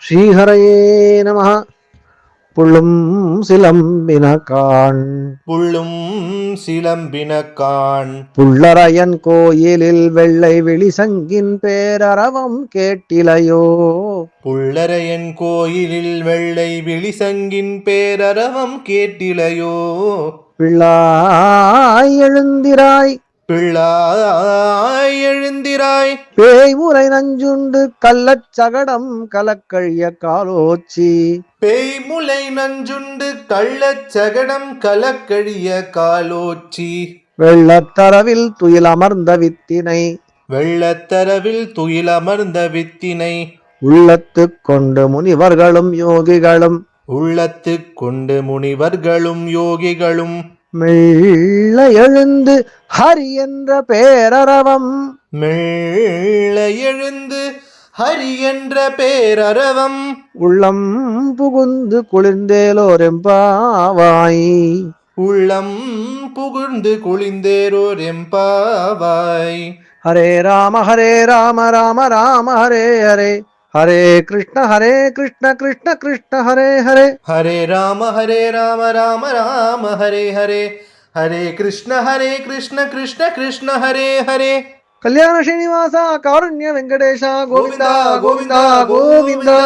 ஸ்ரீஹரயே நமः. புள்ளும் சிலம்பினகான் புள்ளும் சிலம்பினகான் புள்ளரையன் கோயிலில் வெள்ளை விழிசங்கின் பேரரவம் கேட்டிலையோ. புள்ளரையன் கோயிலில் வெள்ளை விழிசங்கின் பேரரவம் கேட்டிலையோ. பிள்ளாய் எழுந்திராய் பிள்ளாய் எழுந்திராய் பேய்முறை நஞ்சுண்டு கள்ளச்சகடம் கலக்கழிய காலோச்சி. பேய்முலை நஞ்சுண்டு கள்ளச்சகடம் கலக்கழிய காலோச்சி. வெள்ளத்தரவில் துயில் அமர்ந்த வித்தினை வெள்ளத்தரவில் துயிலமர்ந்த வித்தினை உள்ளத்து கொண்டு முனிவர்களும் யோகிகளும் உள்ளத்து கொண்டு முனிவர்களும் யோகிகளும் மெல்ல எழுந்து ஹரி என்ற பேரரவம் மெல்ல எழுந்து ஹரி என்ற பேரரவம் உள்ளம் புகுந்து குளிர்ந்தேலோரெம்பாவாய். உள்ளம் புகுந்து குளிந்தேரோர் எம்பாவாய். ஹரே ராம ராம ராம ஹரே ஹரே ஹரே கிருஷ்ண கிருஷ்ண கிருஷ்ண ஹரே ஹரே. ஹரே ராம ராம ராம ஹரே ஹரே ஹரே கிருஷ்ண கிருஷ்ண கிருஷ்ண ஹரே ஹரே. கல்யாண ஸ்ரீனிவாச காருண்ய வெங்கடேஷ கோவிந்தா கோவிந்தா கோவிந்தா கோவிந்தா கோவிந்தா. கோவிந்தா.